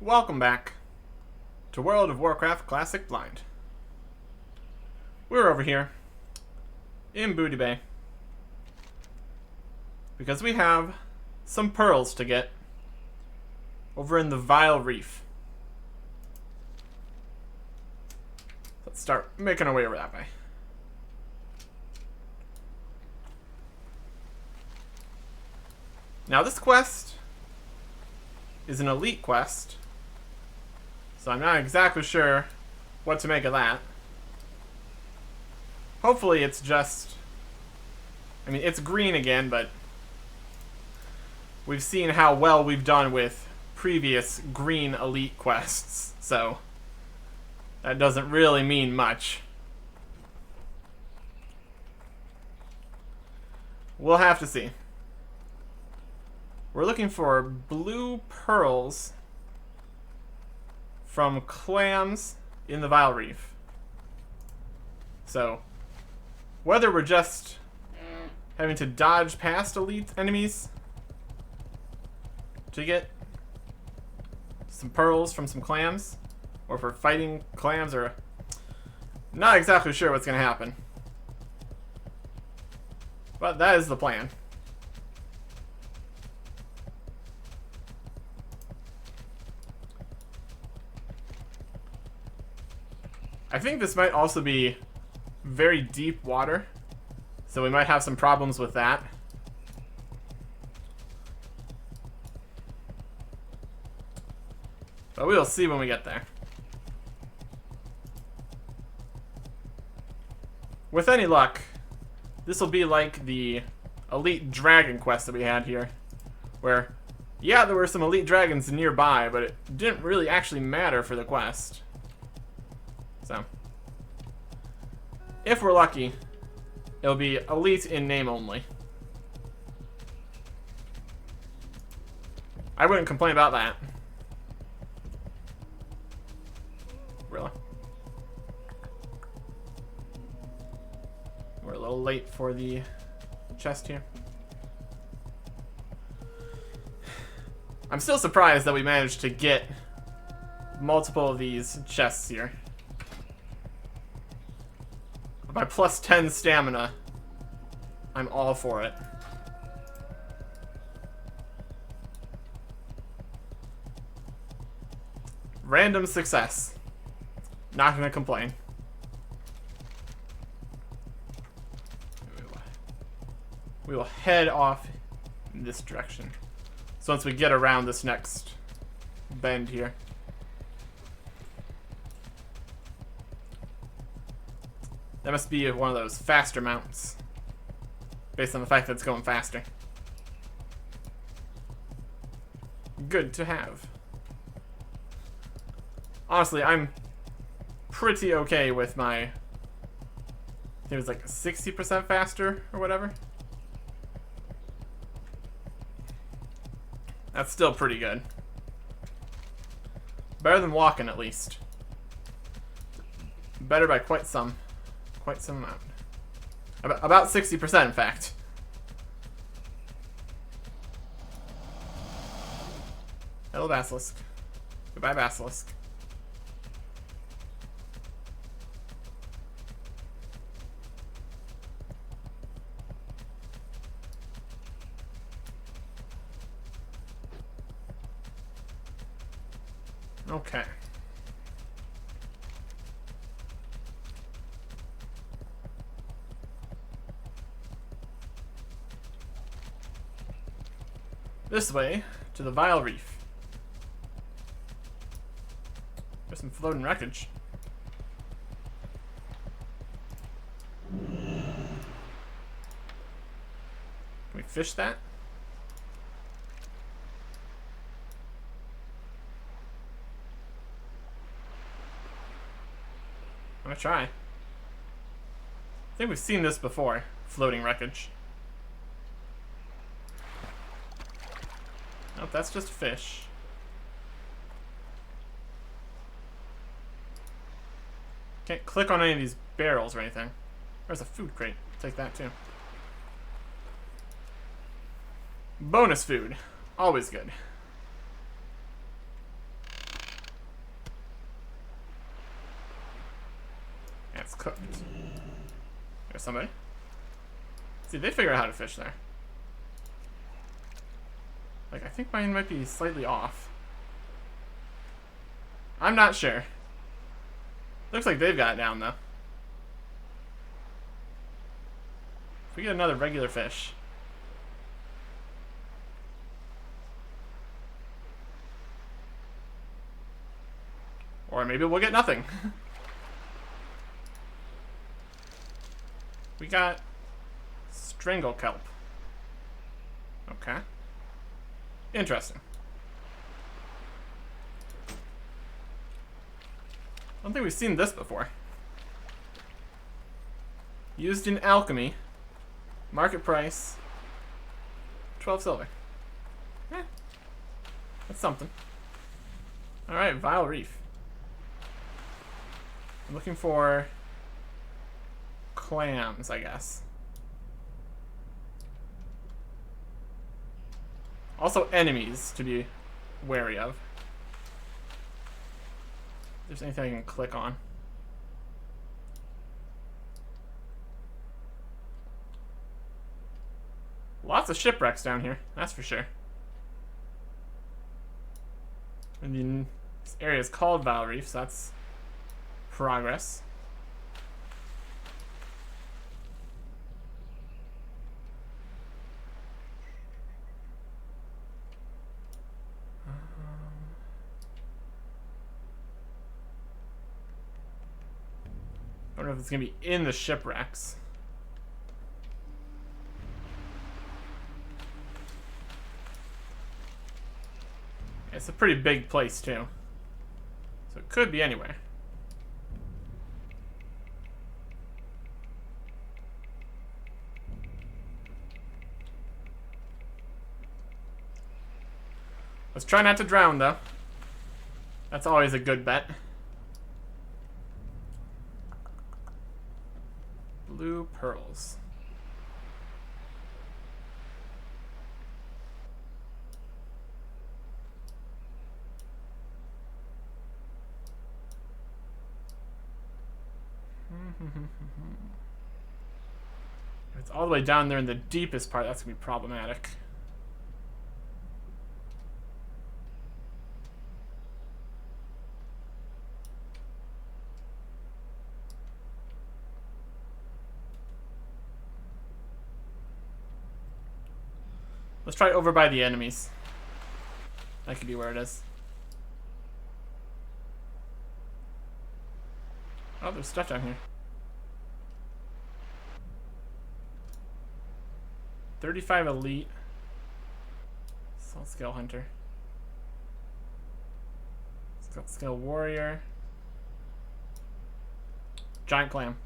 Welcome back to World of Warcraft Classic Blind. We're over here in Booty Bay because we have some pearls to get over in the Vile Reef. Let's start making our way over that way. Now this quest is an elite quest, so I'm not exactly sure what to make of that. Hopefully it's just... I mean, it's green again, but we've seen how well we've done with previous green elite quests, so that doesn't really mean much. We'll have to see. We're looking for blue pearls from clams in the Vile Reef. So, whether we're just having to dodge past elite enemies to get some pearls from some clams, or if we're fighting clams, or not exactly sure what's going to happen. But that is the plan. I think this might also be very deep water, so we might have some problems with that. But we'll see when we get there. With any luck, this will be like the elite dragon quest that we had here, where, yeah, there were some elite dragons nearby, but it didn't really actually matter for the quest. So, if we're lucky, it'll be elite in name only. I wouldn't complain about that. Really? We're a little late for the chest here. I'm still surprised that we managed to get multiple of these chests here. My plus 10 stamina, I'm all for it. Random success. Not gonna complain. We will head off in this direction. So once we get around this next bend here. That must be one of those faster mounts, based on the fact that it's going faster. Good to have. Honestly, I'm pretty okay with my... I think it was like 60% faster or whatever. That's still pretty good. Better than walking, at least. Better by quite some amount. About 60%, in fact. Hello, Basilisk. Goodbye, Basilisk. Okay. This way, to the Vile Reef. There's some floating wreckage. Can we fish that? I'm gonna try. I think we've seen this before, floating wreckage. Nope, that's just fish. Can't click on any of these barrels or anything. There's a food crate. Take that too. Bonus food. Always good. somebody. See, they figure out how to fish there. Like, I think mine might be slightly off. I'm not sure. Looks like they've got it down, though. If we get another regular fish. Or maybe we'll get nothing. We got strangle kelp. Okay. Interesting. I don't think we've seen this before. Used in alchemy. Market price. 12 silver. Eh. That's something. Alright, Vile Reef. I'm looking for clams, I guess. Also enemies to be wary of. If there's anything I can click on. Lots of shipwrecks down here, that's for sure. And this area is called Vile Reef, so that's progress. I don't know if it's gonna be in the shipwrecks. It's a pretty big place too, so it could be anywhere. Let's try not to drown, though. That's always a good bet. Blue pearls. If it's all the way down there in the deepest part, that's gonna be problematic. Let's try over by the enemies. That could be where it is. Oh, there's stuff down here. 35 elite. Salt scale hunter. Salt scale warrior. Giant clam.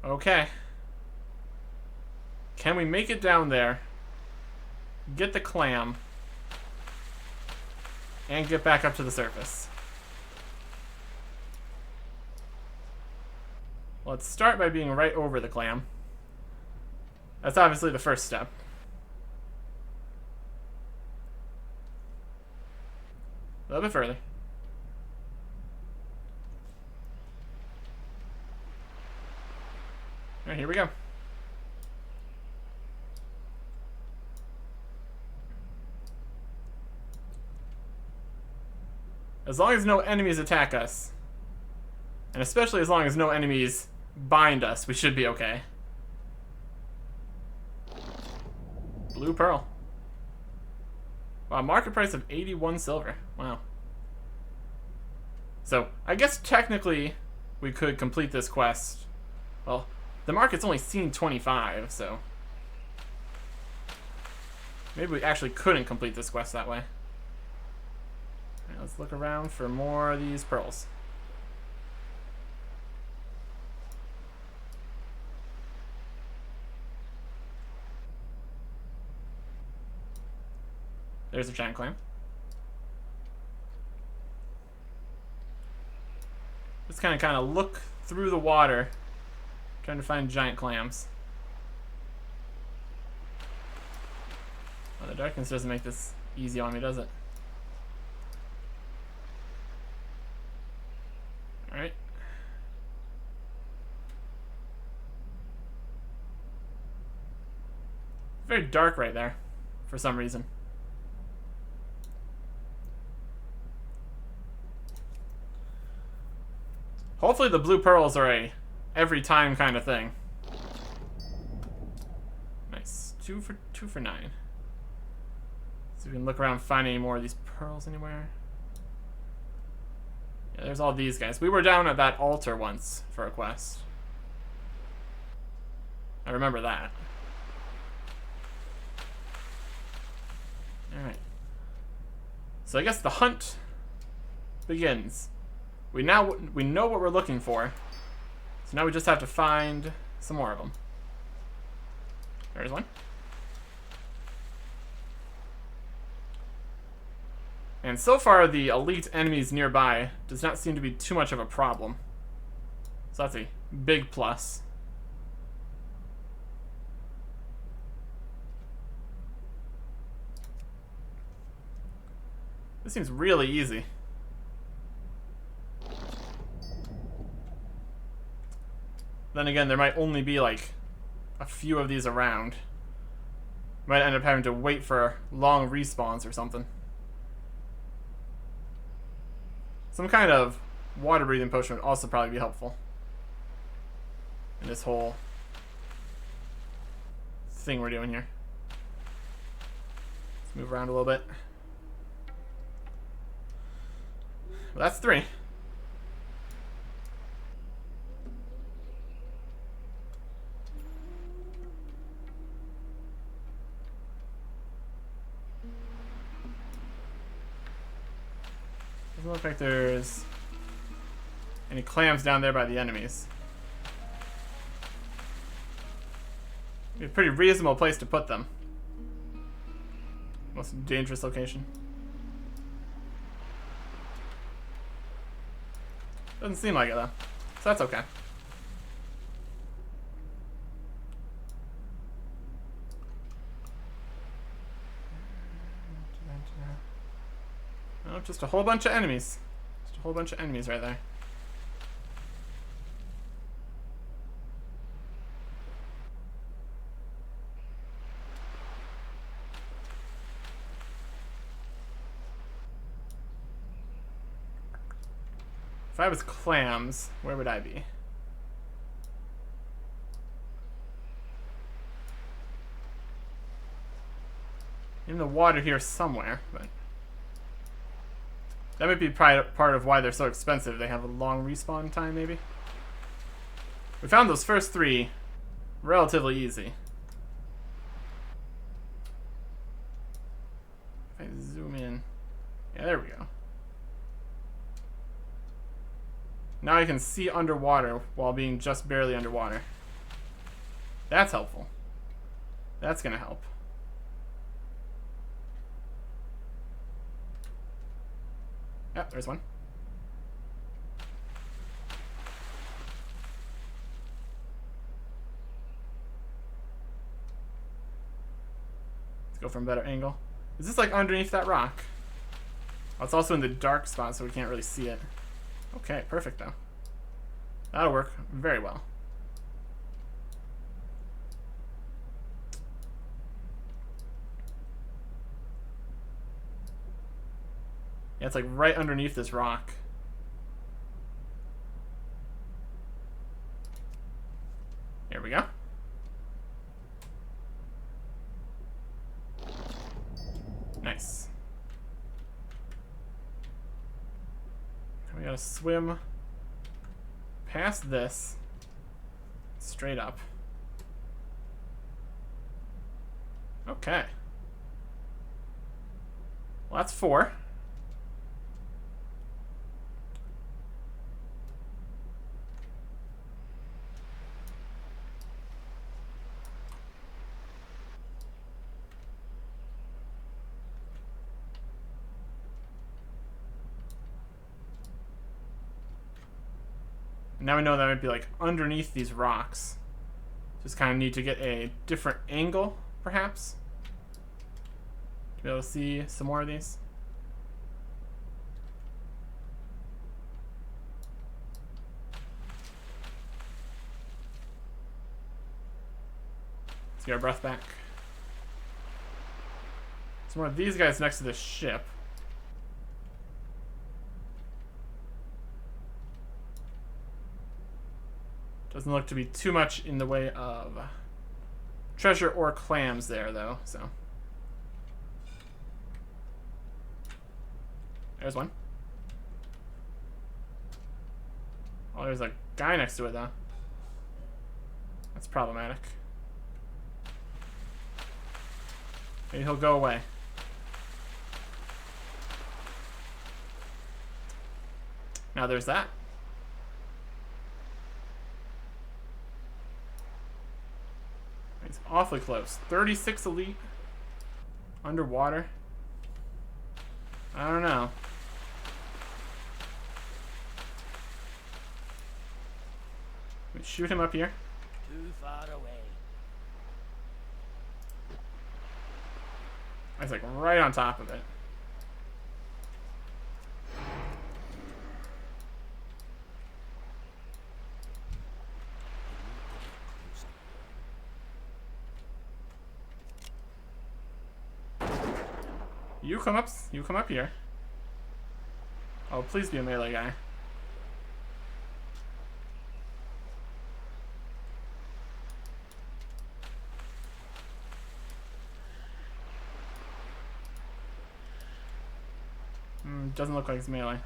Okay. Can we make it down there? Get the clam. And get back up to the surface. Let's start by being right over the clam. That's obviously the first step. A little bit further. Alright, here we go. As long as no enemies attack us, and especially as long as no enemies bind us, we should be okay. Blue pearl. Wow, market price of 81 silver. Wow. So, I guess technically we could complete this quest. Well, the market's only seen 25, so maybe we actually couldn't complete this quest that way. Alright, let's look around for more of these pearls. There's a giant clam. Just kind of look through the water, trying to find giant clams. Oh, the darkness doesn't make this easy on me, does it? Alright. Very dark right there, for some reason. Hopefully the blue pearls are a every time kind of thing. Nice. Two for 9. So we can look around and find any more of these pearls anywhere. Yeah, there's all these guys. We were down at that altar once for a quest. I remember that. Alright. So I guess the hunt begins. We know what we're looking for. So now we just have to find some more of them. There's one. And so far, the elite enemies nearby does not seem to be too much of a problem. So that's a big plus. This seems really easy. Then again, there might only be like a few of these around. Might end up having to wait for long respawns or something. Some kind of water breathing potion would also probably be helpful in this whole thing we're doing here. Let's move around a little bit. Well, that's 3. Doesn't look like there's any clams down there by the enemies. Be a pretty reasonable place to put them. Most dangerous location. Doesn't seem like it though, so that's okay. Oh, just a whole bunch of enemies. Just a whole bunch of enemies right there. If I was clams, where would I be? In the water here somewhere, but that might be part of why they're so expensive. They have a long respawn time, maybe? We found those first 3 relatively easy. If I zoom in. Yeah, there we go. Now I can see underwater while being just barely underwater. That's helpful. That's gonna help. Yep, there's one. Let's go from a better angle. Is this like underneath that rock? Oh, it's also in the dark spot, so we can't really see it. Okay, perfect though. That'll work very well. Yeah, it's like right underneath this rock. There we go. Nice. We gotta swim past this straight up. Okay. Well, that's 4. Now we know that might be like underneath these rocks. Just kind of need to get a different angle, perhaps, to be able to see some more of these. Let's get our breath back. Some more of these guys next to the ship. Doesn't look to be too much in the way of treasure or clams there, though, so. There's one. Oh, there's a guy next to it, though. That's problematic. Maybe he'll go away. Now there's that. He's awfully close. 36 elite. Underwater. I don't know. Can we shoot him up here? Too far away. He's like right on top of it. You come up here. Oh, please be a melee guy. Doesn't look like it's melee.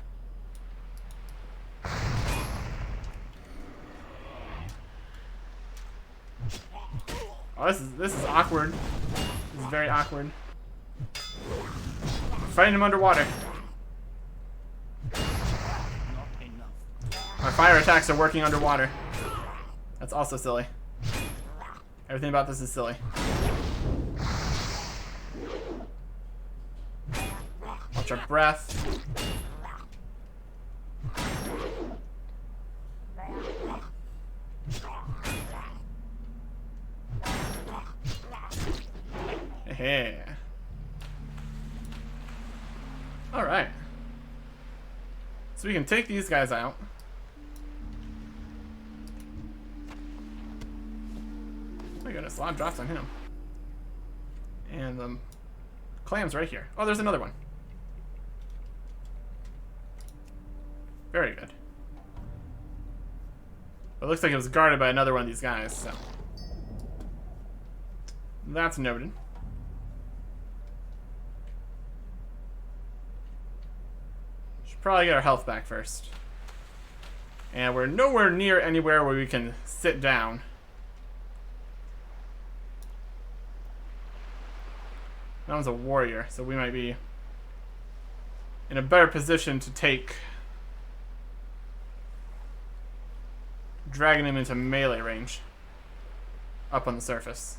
Oh, this is awkward. This is very awkward. Fighting him underwater. My fire attacks are working underwater. That's also silly. Everything about this is silly. Watch our breath. Hey. Alright. So we can take these guys out. Oh my goodness, a lot of drops on him. And the clam's right here. Oh, there's another one. Very good. It looks like it was guarded by another one of these guys, so. That's noted. Should probably get our health back first. And we're nowhere near anywhere where we can sit down. That one's a warrior, so we might be in a better position to take dragging him into melee range up on the surface.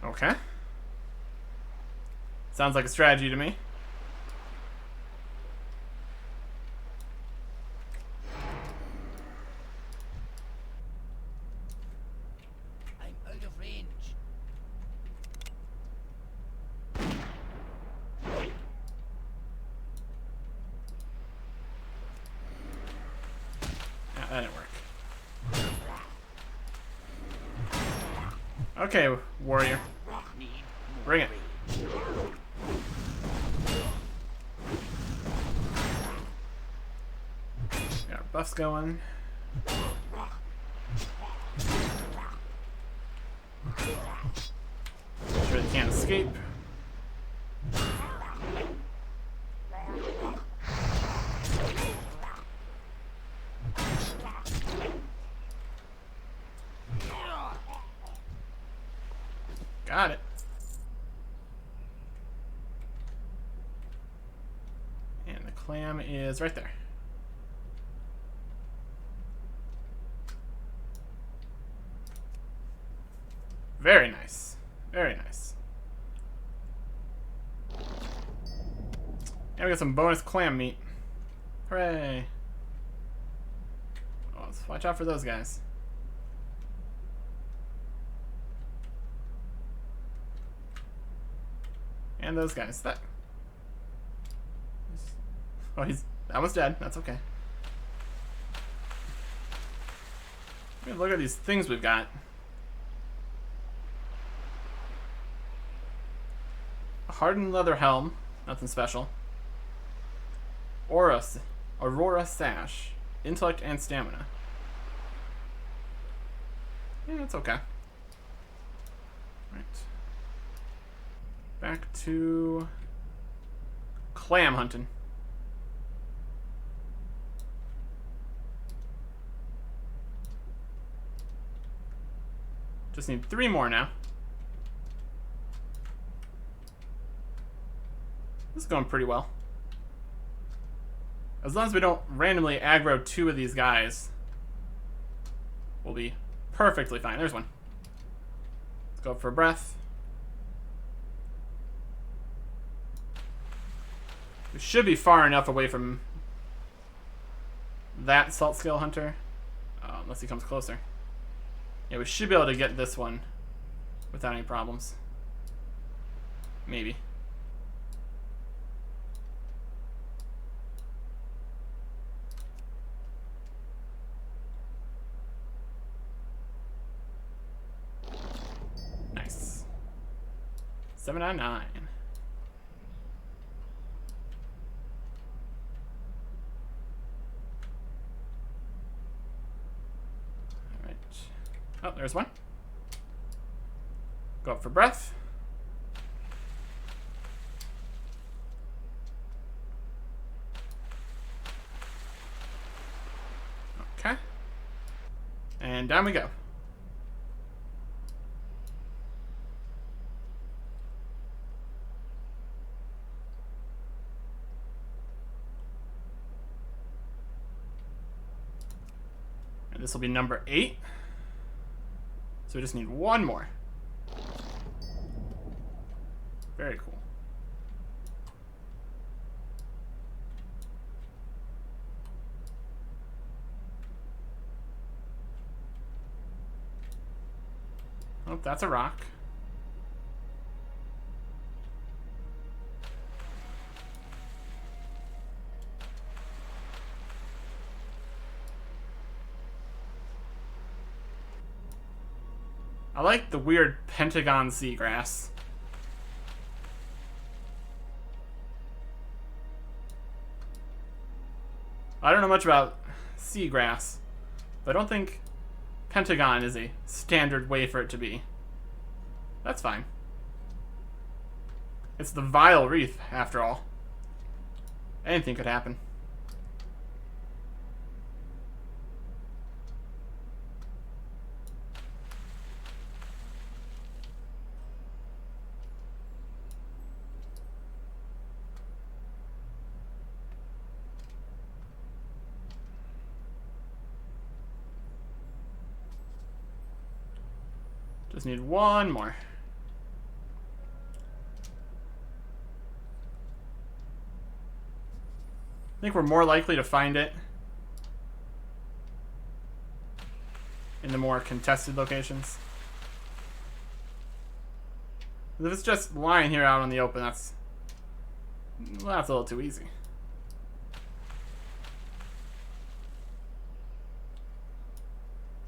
Okay. Sounds like a strategy to me. I'm out of range. Yeah, that didn't work. Okay, warrior. Bring it. Got our buffs going. Sure they can't escape. Got it. And the clam is right there. Very nice. Very nice. And we got some bonus clam meat. Hooray. Oh, let's watch out for those guys. And those guys. That. Oh, that one's dead. That's okay. Look at these things we've got. hardened leather helm. Nothing special. Aurora sash. Intellect and stamina. Yeah, that's okay. Right. Back to clam hunting. Just need 3 more now. This is going pretty well. As long as we don't randomly aggro 2 of these guys, we'll be perfectly fine. There's one. Let's go for a breath. We should be far enough away from that salt scale hunter. Unless he comes closer. Yeah, we should be able to get this one without any problems. Maybe. Nice. 7 out of 9. Oh, there's one. Go up for breath. Okay. And down we go. And this will be number 8. So we just need 1 more. Very cool. Oh, that's a rock. I like the weird pentagon seagrass. I don't know much about seagrass, but I don't think pentagon is a standard way for it to be. That's fine. It's the Vile Wreath, after all. Anything could happen. Just need 1 more. I think we're more likely to find it in the more contested locations. If it's just lying here out in the open, that's a little too easy.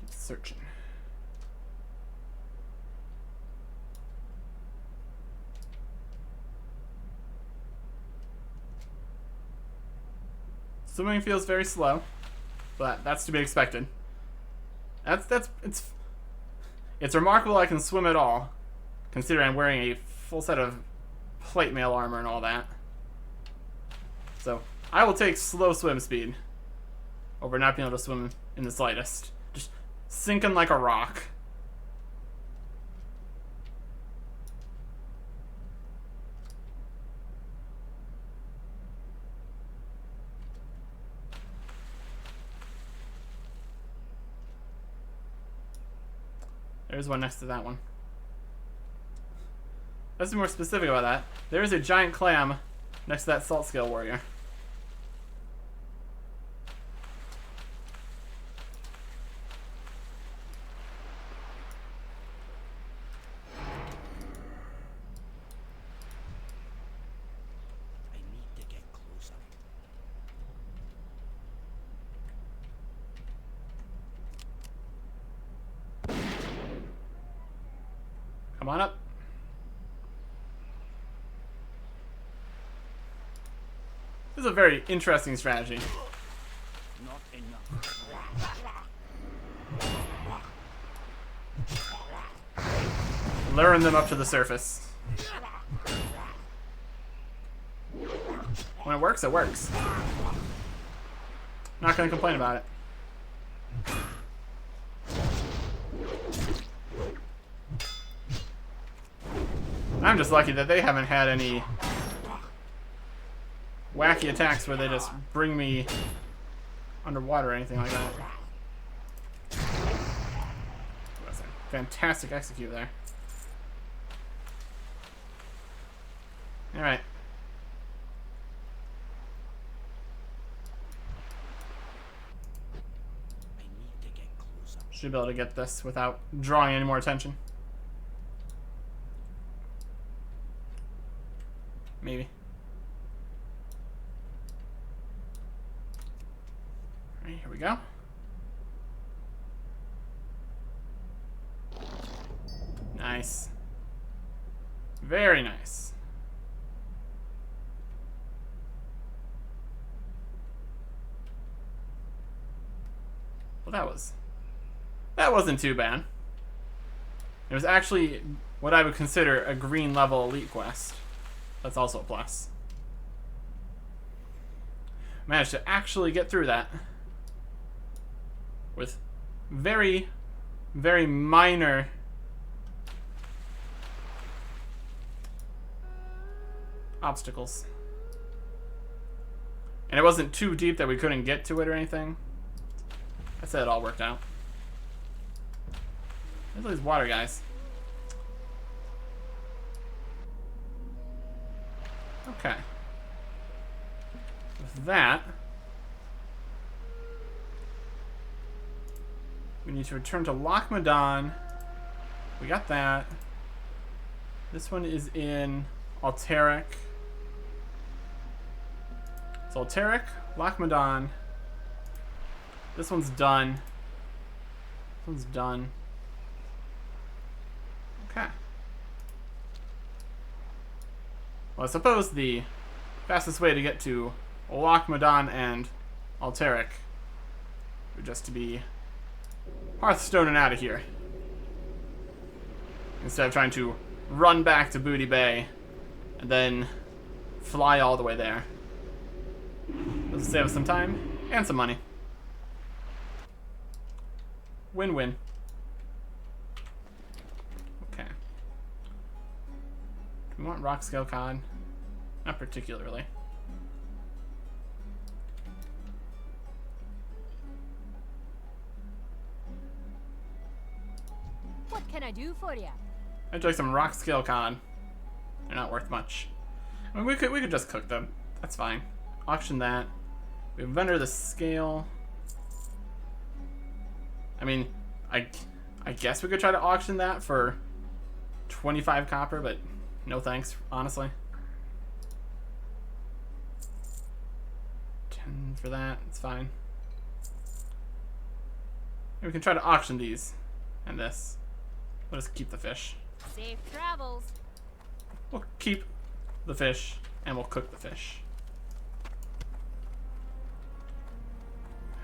Keep searching. Swimming feels very slow, but that's to be expected. It's remarkable I can swim at all, considering I'm wearing a full set of plate mail armor and all that. So I will take slow swim speed over not being able to swim in the slightest. Just sinking like a rock. There's one next to that one. Let's be more specific about that. There is a giant clam next to that salt scale warrior. I need to get closer. Come on up. This is a very interesting strategy. Not enough. Luring them up to the surface. When it works, it works. Not gonna complain about it. I'm just lucky that they haven't had any wacky attacks where they just bring me underwater or anything like that. That's a fantastic execute there. Alright. I need to get closer. Should be able to get this without drawing any more attention. Maybe. Alright, here we go. Nice. Very nice. Well, that wasn't too bad. It was actually what I would consider a green level elite quest. That's also a plus. Managed to actually get through that with very, very minor obstacles. And it wasn't too deep that we couldn't get to it or anything. I said it all worked out. There's all these water guys. Okay. With that, we need to return to Lochmadon. We got that. This one is in Alteric. It's Alteric, Lochmadon. This one's done. This one's done. Okay. Well, I suppose the fastest way to get to Lochmadon and Alteric would just to be Hearthstoning out of here. Instead of trying to run back to Booty Bay and then fly all the way there. This will save us some time and some money. Win-win. Okay. Do we want rock scale cod? Not particularly. What can I do for you? I'd like some rock scale cod. They're not worth much. I mean, we could just cook them. That's fine. Auction that. We vendor the scale. I mean, I guess we could try to auction that for 25 copper, but no thanks, honestly. 10 for that, it's fine. We can try to auction these and this. We'll just keep the fish. Safe travels. We'll keep the fish and we'll cook the fish.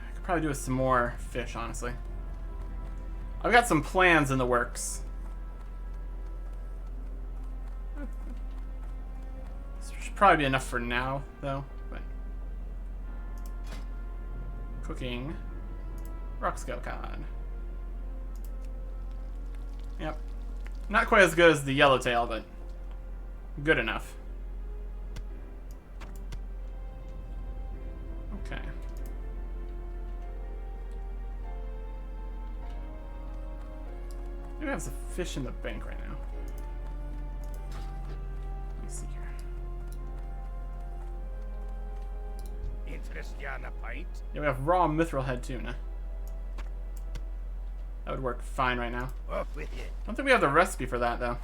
I could probably do with some more fish, honestly. I've got some plans in the works. This should probably be enough for now, though. But cooking rock scale cod. Yep. Not quite as good as the yellowtail, but good enough. Okay. Maybe I have some fish in the bank right now. Let me see here. Interest you on a pint? Yeah, we have raw mithril head tuna. That would work fine right now. Off with you. I don't think we have the recipe for that, though.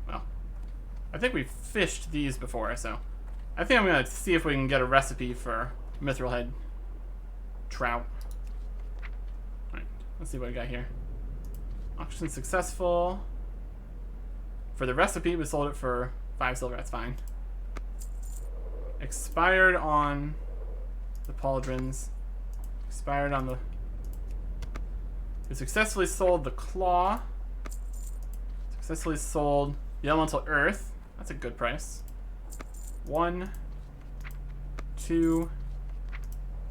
Well, I think we've fished these before, so I think I'm going to see if we can get a recipe for mithril head trout. Alright, Let's see what we got here. Auction successful. For the recipe, we sold it for 5 silver. That's fine. Expired on the pauldrons. Expired on the... We successfully sold the claw. Successfully sold the elemental earth. That's a good price. 1, 2,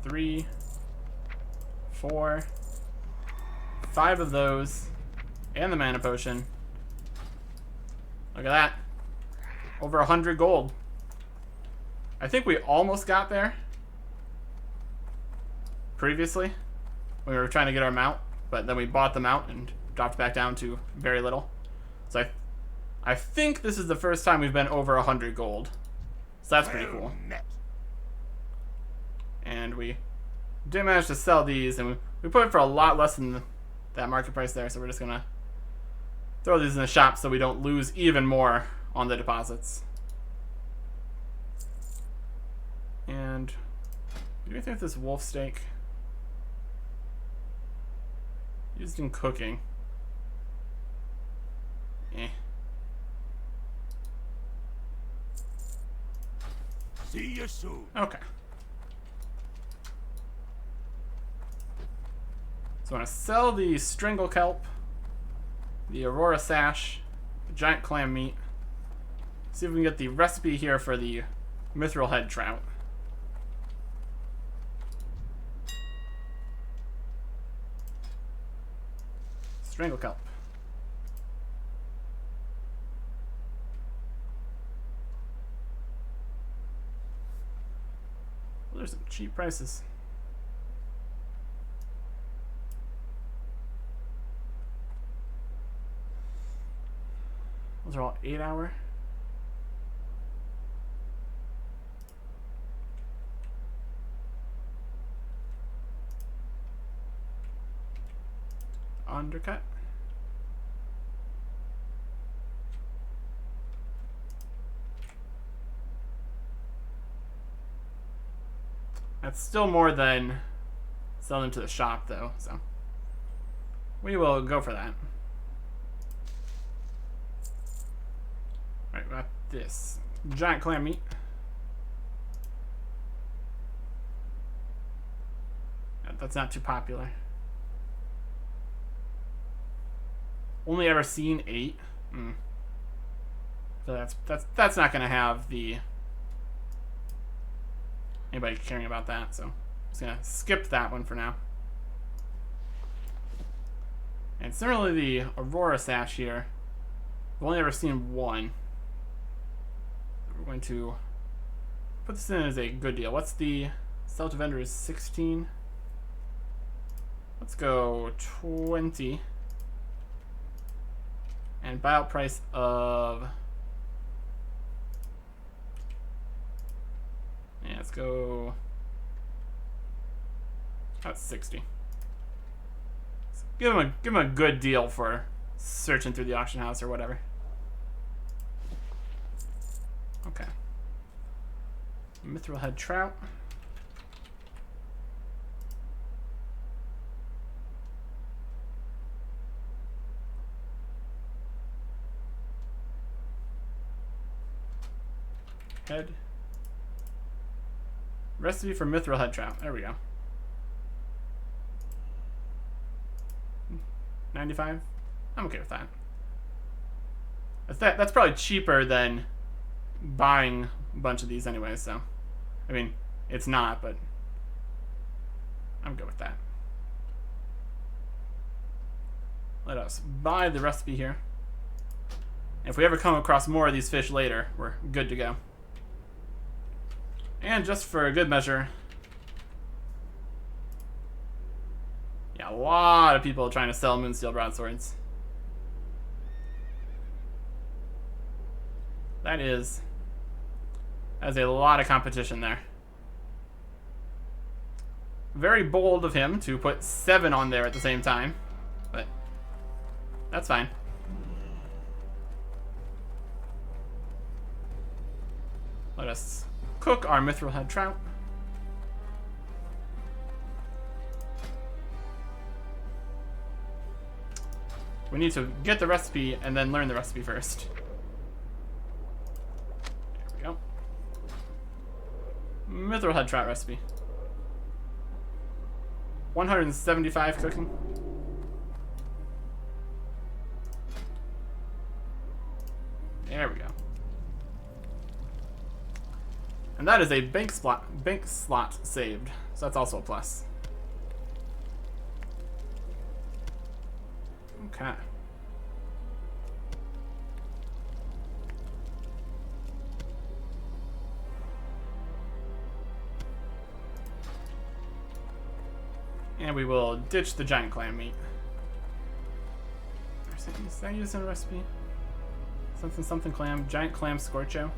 3, 4, 5 of those, and the mana potion. Look at that. Over 100 gold. I think we almost got there previously when we were trying to get our mount, but then we bought the mount and dropped back down to very little. So I think this is the first time we've been over 100 gold. So that's pretty cool. And we did manage to sell these, and we put it for a lot less than that market price there, so we're just gonna throw these in the shop so we don't lose even more on the deposits. And do anything with this wolf steak? Used in cooking. Eh. See you soon. Okay. So I want to sell the Strangle Kelp, the Aurora Sash, the Giant Clam Meat. See if we can get the recipe here for the Mithril Head Trout. Strangle Kelp. Well, there's some cheap prices. Those are all 8-hour. Undercut. That's still more than selling to the shop, though, so we will go for that. Alright, we got this giant clam meat. That's not too popular. Only ever seen 8. So that's not gonna have the anybody caring about that, so I'm just gonna skip that one for now. And similarly, the Aurora Sash here, I've only ever seen 1. We're going to put this in as a good deal. What's the sell to vendor is 16. Let's go 20. And buyout price of... Yeah, let's go... About 60. So give him a good deal for searching through the auction house or whatever. Okay. Mithril Head Trout. Head. Recipe for Mithril Head Trout. There we go. 95? I'm okay with that. That's probably cheaper than buying a bunch of these anyway, so. I mean, it's not, but I'm good with that. Let us buy the recipe here. If we ever come across more of these fish later, we're good to go. And just for a good measure, yeah, a lot of people trying to sell Moonsteel broadswords. That's a lot of competition there. Very bold of him to put 7 on there at the same time, but that's fine. Let us cook our Mithril Head Trout. We need to get the recipe and then learn the recipe first. There we go. Mithril head trout recipe. 175 cooking. There we go. And that is a bank slot saved. So that's also a plus. Okay. And we will ditch the giant clam meat. Is that used in a recipe? Something clam. Giant clam scorcho.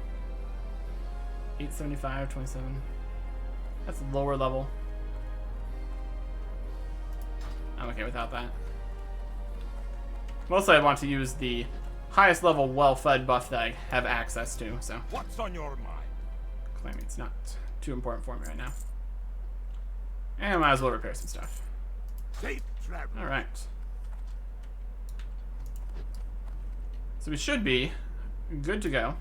875, 27. That's lower level. I'm okay without that. Mostly I want to use the highest level well-fed buff that I have access to, so. What's on your mind? Clam meat's not too important for me right now. And I might as well repair some stuff. Safe travel. Alright. So we should be good to go.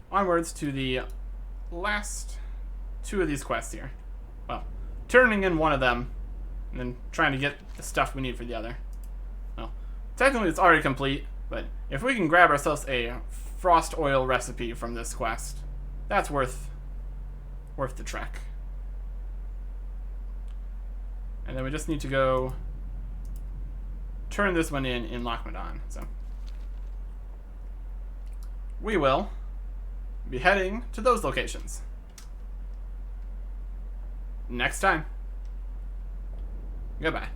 Onwards to the last two of these quests here. Well, turning in one of them, and then trying to get the stuff we need for the other. Well, technically it's already complete, but if we can grab ourselves a frost oil recipe from this quest, that's worth the trek. And then we just need to go turn this one in Lochmadon. So we will be heading to those locations next time. Goodbye.